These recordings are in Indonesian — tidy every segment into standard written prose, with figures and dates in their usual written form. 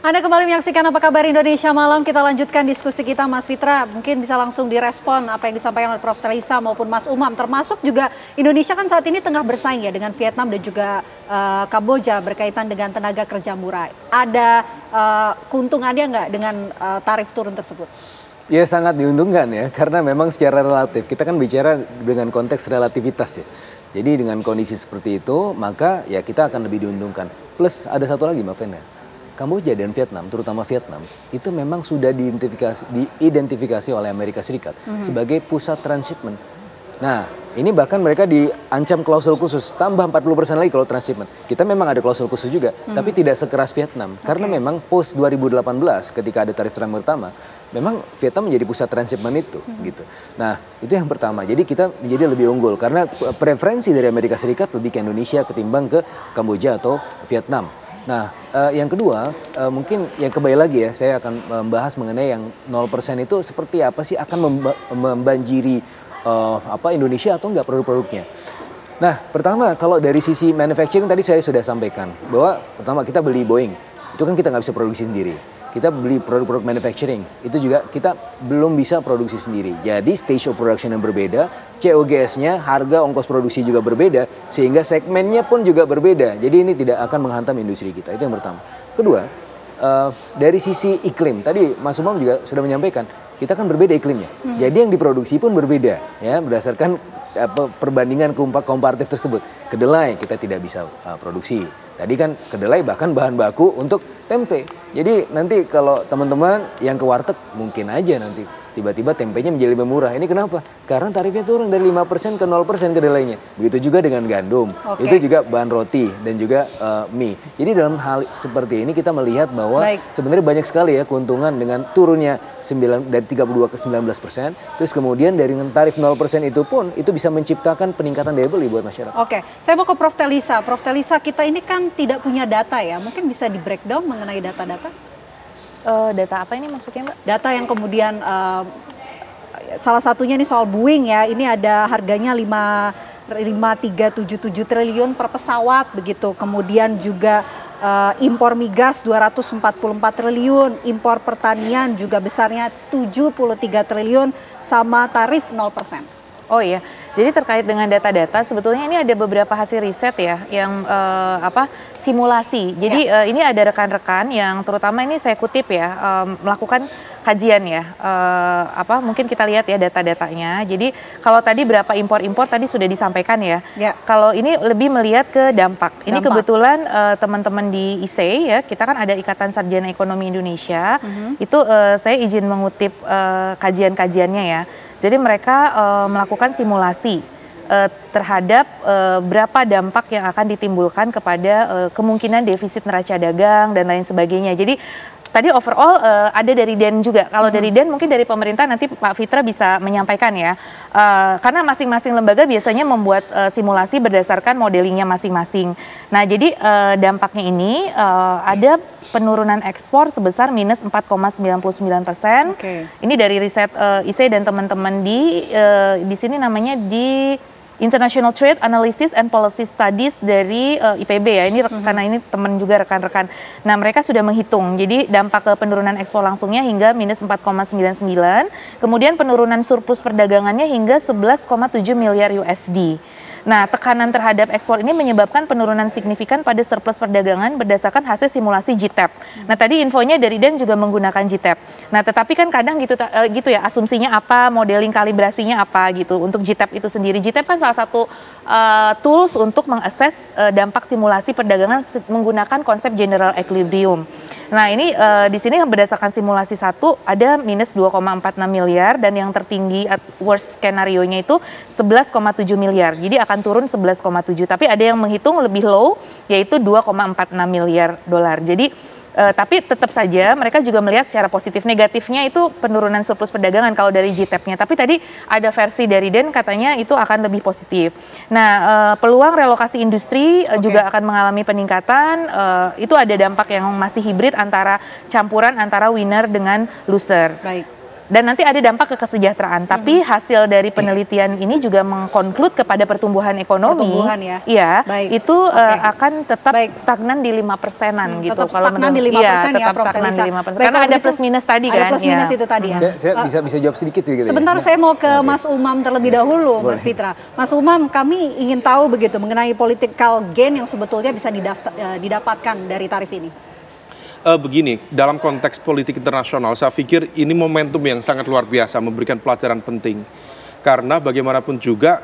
Anda kembali menyaksikan Apa Kabar Indonesia Malam. Kita lanjutkan diskusi kita, Mas Fitra. Mungkin bisa langsung direspon apa yang disampaikan oleh Prof. Telisa maupun Mas Umam. Termasuk juga Indonesia kan saat ini tengah bersaing ya dengan Vietnam dan juga Kamboja berkaitan dengan tenaga kerja murah. Ada keuntungannya nggak dengan tarif turun tersebut? Ya sangat diuntungkan ya, karena memang secara relatif, kita kan bicara dengan konteks relativitas ya. Jadi dengan kondisi seperti itu, maka ya kita akan lebih diuntungkan. Plus ada satu lagi Mbak Vena. Kamboja dan Vietnam, terutama Vietnam, itu memang sudah diidentifikasi oleh Amerika Serikat sebagai pusat transshipment. Nah, ini bahkan mereka diancam klausul khusus, tambah 40% lagi kalau transshipment. Kita memang ada klausul khusus juga, tapi tidak sekeras Vietnam. Karena memang post 2018 ketika ada tarif Trump pertama, memang Vietnam menjadi pusat transshipment itu. Gitu. Nah, itu yang pertama. Jadi kita menjadi lebih unggul, karena preferensi dari Amerika Serikat lebih ke Indonesia ketimbang ke Kamboja atau Vietnam. Nah, yang kedua, mungkin yang kembali lagi ya, saya akan membahas mengenai yang 0% itu seperti apa sih, akan membanjiri Indonesia atau enggak produk-produknya. Nah, pertama kalau dari sisi manufacturing tadi saya sudah sampaikan bahwa pertama kita beli Boeing, itu kan kita nggak bisa produksi sendiri. Kita beli produk-produk manufacturing, itu juga kita belum bisa produksi sendiri. Jadi stage of production yang berbeda, COGS-nya, harga ongkos produksi juga berbeda, sehingga segmennya pun juga berbeda. Jadi ini tidak akan menghantam industri kita, itu yang pertama. Kedua, dari sisi iklim, tadi Mas Umam juga sudah menyampaikan, kita kan berbeda iklimnya. Jadi yang diproduksi pun berbeda, ya berdasarkan perbandingan komparatif tersebut. Kedelai kita tidak bisa produksi. Tadi kan kedelai bahkan bahan baku untuk tempe. Jadi nanti kalau teman-teman yang ke warteg mungkin aja nanti tiba-tiba tempenya menjadi lebih murah. Ini kenapa? Karena tarifnya turun dari 5% ke 0% kedelainya. Begitu juga dengan gandum. Itu juga bahan roti dan juga mie. Jadi dalam hal seperti ini kita melihat bahwa sebenarnya banyak sekali ya keuntungan dengan turunnya dari 32 ke 19%. Terus kemudian dari tarif 0% itu pun itu bisa menciptakan peningkatan daya beli buat masyarakat. Oke, saya mau ke Prof. Telisa. Prof. Telisa, kita ini kan tidak punya data ya. Mungkin bisa di breakdown mengenai data-data? Data apa ini maksudnya Mbak? Data yang kemudian salah satunya ini soal Boeing ya, ini ada harganya 5,377 triliun per pesawat begitu. Kemudian juga impor migas 244 triliun, impor pertanian juga besarnya 73 triliun sama tarif 0%. Oh iya, jadi terkait dengan data-data sebetulnya ini ada beberapa hasil riset ya yang simulasi. Jadi ini ada rekan-rekan yang terutama ini saya kutip ya melakukan kajian ya. Mungkin kita lihat ya data-datanya. Jadi kalau tadi berapa impor-impor tadi sudah disampaikan ya. Kalau ini lebih melihat ke dampak. Ini kebetulan teman-teman di ISEI ya, kita kan ada Ikatan Sarjana Ekonomi Indonesia. Itu saya izin mengutip kajian-kajiannya ya. Jadi mereka melakukan simulasi terhadap berapa dampak yang akan ditimbulkan kepada kemungkinan defisit neraca dagang dan lain sebagainya. Jadi tadi overall ada dari DEN juga. Kalau dari DEN mungkin dari pemerintah nanti Pak Fitra bisa menyampaikan ya. Karena masing-masing lembaga biasanya membuat simulasi berdasarkan modelingnya masing-masing. Nah jadi dampaknya ini ada penurunan ekspor sebesar minus 4,99%. Ini dari riset ISEI dan teman-teman di sini namanya di International Trade Analysis and Policy Studies dari IPB ya, ini karena ini teman juga rekan-rekan. Nah mereka sudah menghitung, jadi dampak ke penurunan ekspor langsungnya hingga minus 4,99, kemudian penurunan surplus perdagangannya hingga 11,7 miliar USD. Nah, tekanan terhadap ekspor ini menyebabkan penurunan signifikan pada surplus perdagangan berdasarkan hasil simulasi GTAP. Nah, tadi infonya dari DEN juga menggunakan GTAP. Nah, tetapi kan kadang gitu ya, asumsinya apa, modeling kalibrasinya apa gitu untuk GTAP itu sendiri. GTAP kan salah satu tools untuk mengakses dampak simulasi perdagangan menggunakan konsep general equilibrium. Nah, ini di sini berdasarkan simulasi satu ada minus 2,46 miliar dan yang tertinggi worst skenario-nya itu 11,7 miliar. Jadi akan turun 11,7. Tapi ada yang menghitung lebih low yaitu 2,46 miliar dolar. Jadi tapi tetap saja mereka juga melihat secara positif. Negatifnya itu penurunan surplus perdagangan kalau dari GTAP-nya. Tapi tadi ada versi dari DEN katanya itu akan lebih positif. Nah, peluang relokasi industri juga akan mengalami peningkatan. Itu ada dampak yang masih hibrid antara campuran antara winner dengan loser. Dan nanti ada dampak ke kesejahteraan. Tapi hasil dari penelitian ini juga mengkonklud kepada pertumbuhan ekonomi. Pertumbuhan ya. Iya, baik. itu akan tetap stagnan di 5%-an gitu. Tetap stagnan di 5% ya, tetap Prof. stagnan Telisa. di 5%. Baik, Karena ada plus minus tadi kan. Ada plus minus itu tadi ya. Saya bisa jawab sedikit gitu. Sebentar, saya mau ke Mas Umam terlebih dahulu, Mas Fitra. Mas Umam, kami ingin tahu begitu mengenai political gain yang sebetulnya bisa didapatkan dari tarif ini. Begini, dalam konteks politik internasional, saya pikir ini momentum yang sangat luar biasa, memberikan pelajaran penting. Karena bagaimanapun juga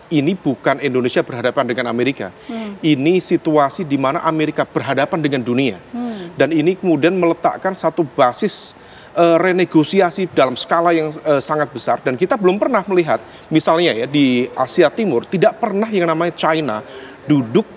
ini bukan Indonesia berhadapan dengan Amerika. Ini situasi di mana Amerika berhadapan dengan dunia. Dan ini kemudian meletakkan satu basis renegosiasi dalam skala yang sangat besar. Dan kita belum pernah melihat, misalnya ya di Asia Timur, tidak pernah yang namanya China duduk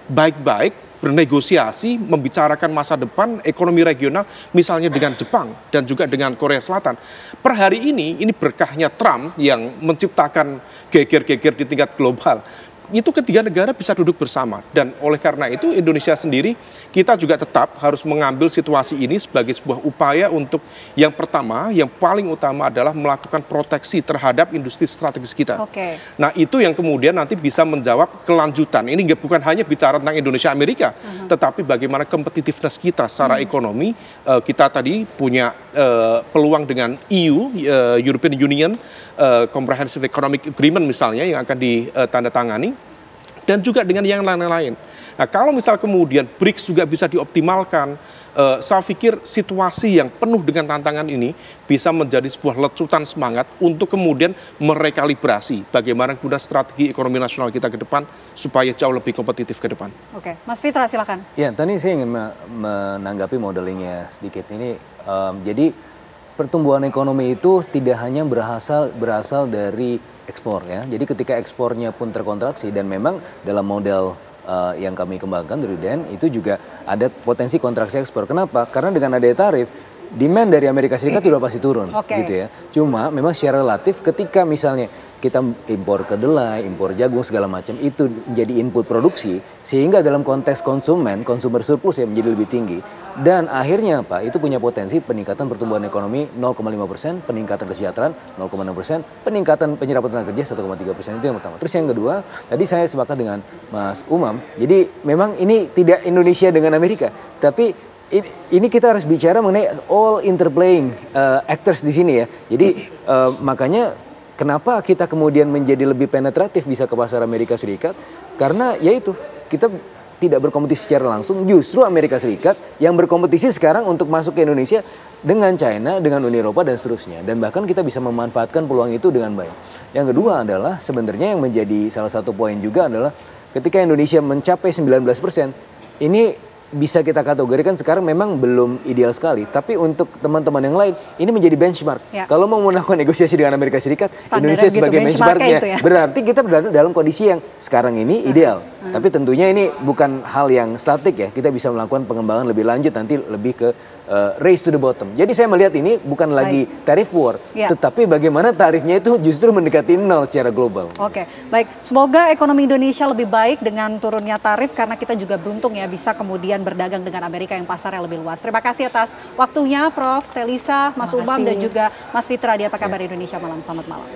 baik-baik, bernegosiasi, membicarakan masa depan ekonomi regional, misalnya dengan Jepang dan juga dengan Korea Selatan. Per hari ini berkahnya Trump yang menciptakan geger-geger di tingkat global. Itu ketiga negara bisa duduk bersama. Dan oleh karena itu Indonesia sendiri, kita juga tetap harus mengambil situasi ini sebagai sebuah upaya untuk yang pertama, yang paling utama adalah melakukan proteksi terhadap industri strategis kita. Nah itu yang kemudian nanti bisa menjawab kelanjutan. Ini bukan hanya bicara tentang Indonesia-Amerika, tetapi bagaimana competitiveness kita secara ekonomi. Kita tadi punya peluang dengan EU, European Union, Comprehensive Economic Agreement misalnya yang akan ditandatangani, dan juga dengan yang lain-lain. Nah kalau misal kemudian BRICS juga bisa dioptimalkan, saya pikir situasi yang penuh dengan tantangan ini bisa menjadi sebuah lecutan semangat untuk kemudian merekalibrasi bagaimana kemudian strategi ekonomi nasional kita ke depan supaya jauh lebih kompetitif ke depan. Oke, Mas Fitra silakan. Ya, tadi saya ingin menanggapi modelingnya sedikit ini. Jadi pertumbuhan ekonomi itu tidak hanya berasal dari ekspor ya. Jadi ketika ekspornya pun terkontraksi dan memang dalam model yang kami kembangkan dari UDN itu juga ada potensi kontraksi ekspor. Kenapa? Karena dengan adanya tarif, demand dari Amerika Serikat sudah pasti turun gitu ya. Cuma memang secara relatif ketika misalnya kita impor kedelai, impor jagung segala macam itu menjadi input produksi sehingga dalam konteks consumer surplus ya menjadi lebih tinggi dan akhirnya apa itu punya potensi peningkatan pertumbuhan ekonomi 0,5%, peningkatan kesejahteraan 0,6%, peningkatan penyerapan tenaga kerja 1,3%. Itu yang pertama. Terus yang kedua tadi saya sepakat dengan Mas Umam, jadi memang ini tidak Indonesia dengan Amerika tapi ini kita harus bicara mengenai all interplaying actors di sini ya. Jadi makanya kenapa kita kemudian menjadi lebih penetratif bisa ke pasar Amerika Serikat? Karena yaitu kita tidak berkompetisi secara langsung, justru Amerika Serikat yang berkompetisi sekarang untuk masuk ke Indonesia dengan China, dengan Uni Eropa dan seterusnya. Dan bahkan kita bisa memanfaatkan peluang itu dengan baik. Yang kedua adalah sebenarnya yang menjadi salah satu poin juga adalah ketika Indonesia mencapai 19%, ini bisa kita kategorikan sekarang memang belum ideal sekali. Tapi untuk teman-teman yang lain, ini menjadi benchmark. Kalau mau melakukan negosiasi dengan Amerika Serikat, Indonesia sebagai benchmarknya. Berarti kita berada dalam kondisi yang sekarang ini ideal. Tapi tentunya ini bukan hal yang statik ya. Kita bisa melakukan pengembangan lebih lanjut nanti lebih ke race to the bottom. Jadi saya melihat ini bukan lagi tarif war, tetapi bagaimana tarifnya itu justru mendekati nol secara global. Oke, baik. Semoga ekonomi Indonesia lebih baik dengan turunnya tarif karena kita juga beruntung ya bisa kemudian berdagang dengan Amerika yang pasarnya lebih luas. Terima kasih atas waktunya Prof. Telisa, Mas Umam dan juga Mas Fitra di Apa Kabar Indonesia Malam. Selamat malam.